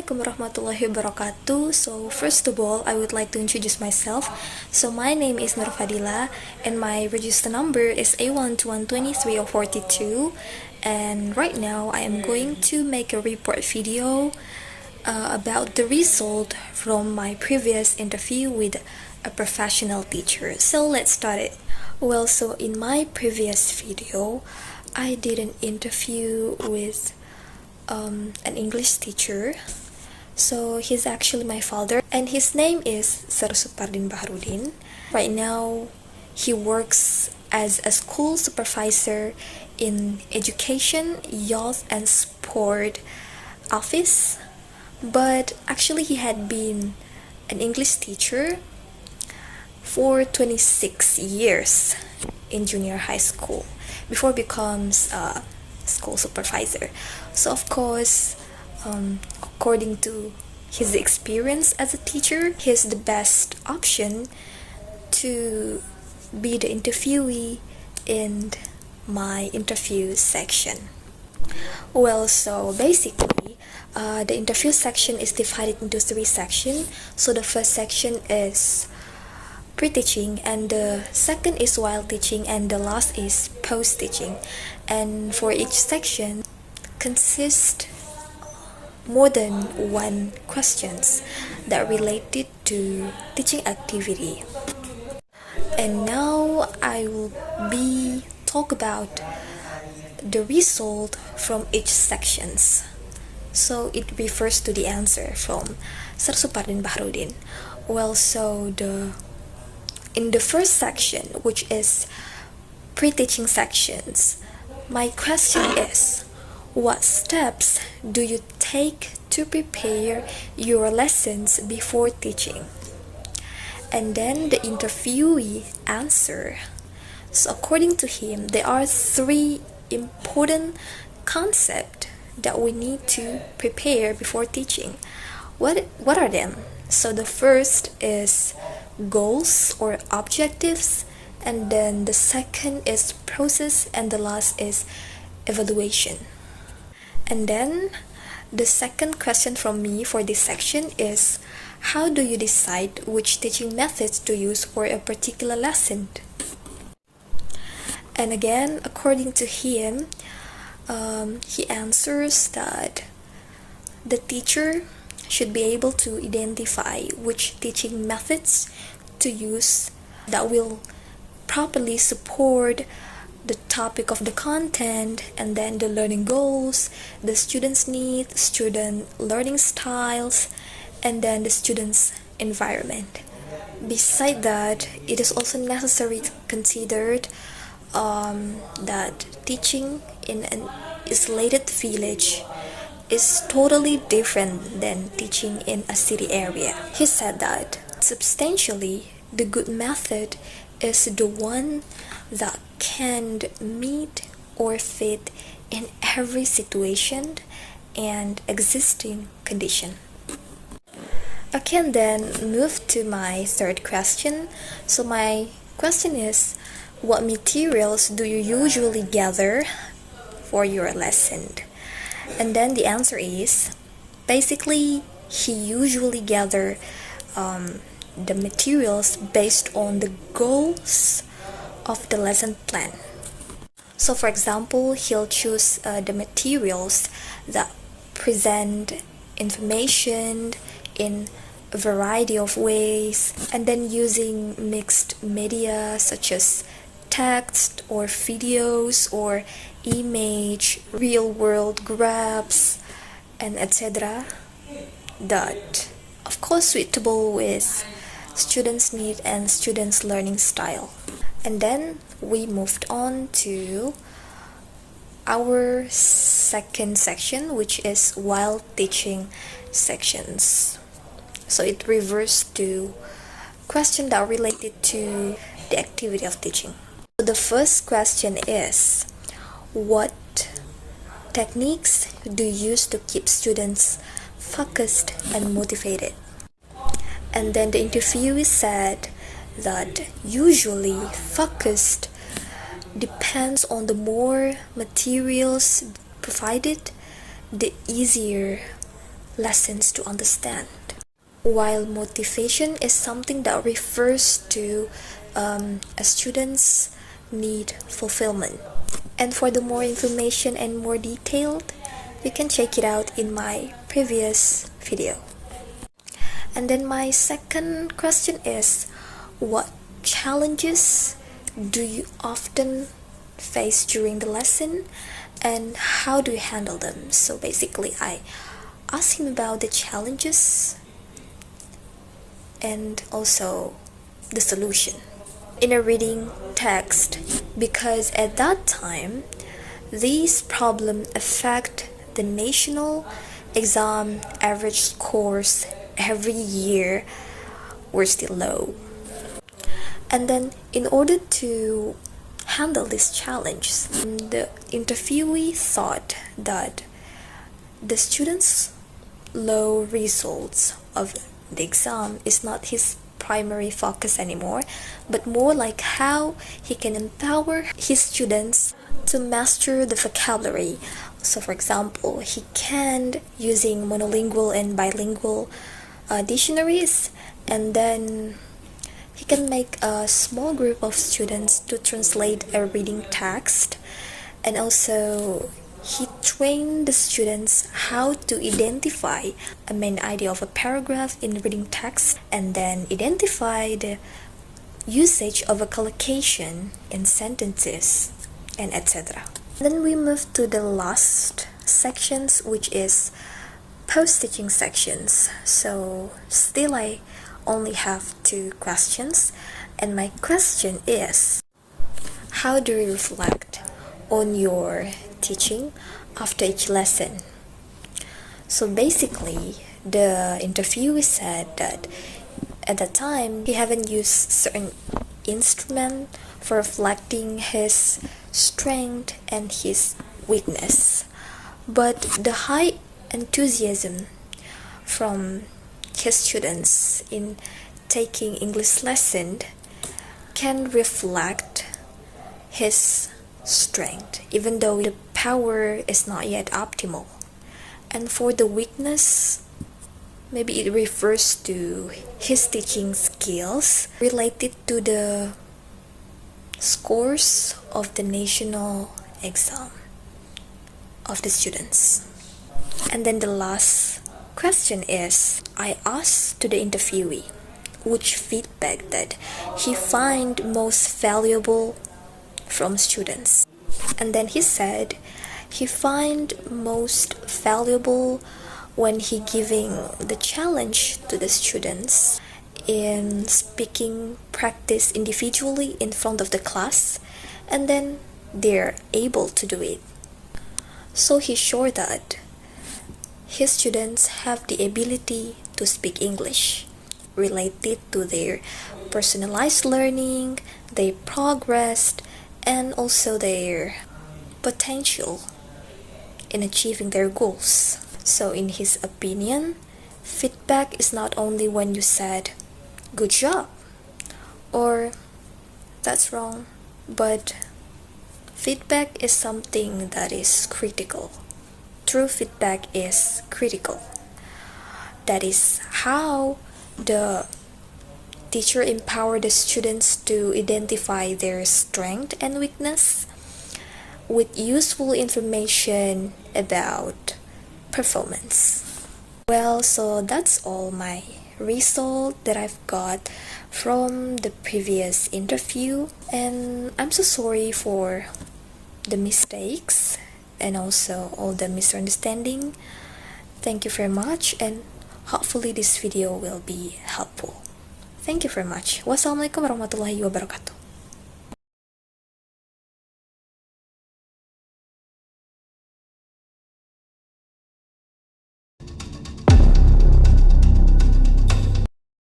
Assalamualaikum warahmatullahi wabarakatuh. So first of all, I would like to introduce myself. So my name is Nurfadilah and my register number is A1212342. And right now I am going to make a report video about the result from my previous interview with a professional teacher. So let's start it. Well, so in my previous video, I did an interview with an English teacher. So he's actually my father and his name is Sir Supardin Baharudin. Right now he works as a school supervisor in education, youth and sport office, but actually he had been an English teacher for 26 years in junior high school before becomes a school supervisor. So of course, according to his experience as a teacher, he's the best option to be the interviewee in my interview section. Well, so basically, the interview section is divided into 3 sections. So the first section is pre-teaching, and the second is while teaching, and the last is post-teaching. And for each section consists more than 1 questions that related to teaching activity. And now I will be talk about the result from each sections. So it refers to the answer from Sir Supardin Baharudin. Well, so in the first section, which is pre-teaching sections, my question is, what steps do you take to prepare your lessons before teaching? And then the interviewee answer. So according to him, there are 3 important concepts that we need to prepare before teaching. What are them? So the first is goals or objectives, and then the second is process, and the last is evaluation. And then the second question from me for this section is, how do you decide which teaching methods to use for a particular lesson? And again, according to him, he answers that the teacher should be able to identify which teaching methods to use that will properly support the topic of the content, and then the learning goals, the students' needs, student learning styles, and then the students' environment. Beside that, it is also necessary to consider that teaching in an isolated village is totally different than teaching in a city area. He said that substantially the good method is the one that can meet or fit in every situation and existing condition. I can then move to my third question. So my question is, what materials do you usually gather for your lesson? And then the answer is, basically he usually gather the materials based on the goals of the lesson plan. So for example, he'll choose the materials that present information in a variety of ways, and then using mixed media such as text or videos or image, real world graphs, and etc. that of course suitable with students' need and students' learning style. And then we moved on to our second section, which is while teaching sections. So it refers to questions that are related to the activity of teaching. So the first question is, what techniques do you use to keep students focused and motivated? And then the interviewee said that usually focused depends on the more materials provided, the easier lessons to understand. While motivation is something that refers to a student's need fulfillment. And for the more information and more detailed, you can check it out in my previous video. And then my second question is, what challenges do you often face during the lesson and how do you handle them? So basically I asked him about the challenges and also the solution in a reading text, because at that time these problems affect the national exam average scores every year were still low. And then in order to handle this challenge, the interviewee thought that the students' low results of the exam is not his primary focus anymore, but more like how he can empower his students to master the vocabulary. So for example, he can using monolingual and bilingual dictionaries, and then he can make a small group of students to translate a reading text, and also he trained the students how to identify a main idea of a paragraph in reading text, and then identify the usage of a collocation in sentences, and etc. Then we move to the last sections, which is post-teaching sections. So still I only have 2 questions, and my question is, how do you reflect on your teaching after each lesson? So basically the interviewee said that at that time he haven't used certain instrument for reflecting his strength and his weakness, but the high enthusiasm from his students in taking English lesson can reflect his strength, even though the power is not yet optimal. And for the weakness, maybe it refers to his teaching skills related to the scores of the national exam of the students. And then the last question is, I asked to the interviewee which feedback that he find most valuable from students, and then he said he find most valuable when he giving the challenge to the students in speaking practice individually in front of the class, and then they're able to do it. So he's sure that his students have the ability to speak English related to their personalized learning, their progress, and also their potential in achieving their goals. So in his opinion, feedback is not only when you said good job or that's wrong, but feedback is something that is critical. True feedback is critical. That is how the teacher empower the students to identify their strength and weakness with useful information about performance. Well, so that's all my result that I've got from the previous interview, and I'm so sorry for the mistakes and also all the misunderstanding. Thank you very much, and hopefully this video will be helpful. Thank you very much. Wassalamualaikum warahmatullahi wabarakatuh.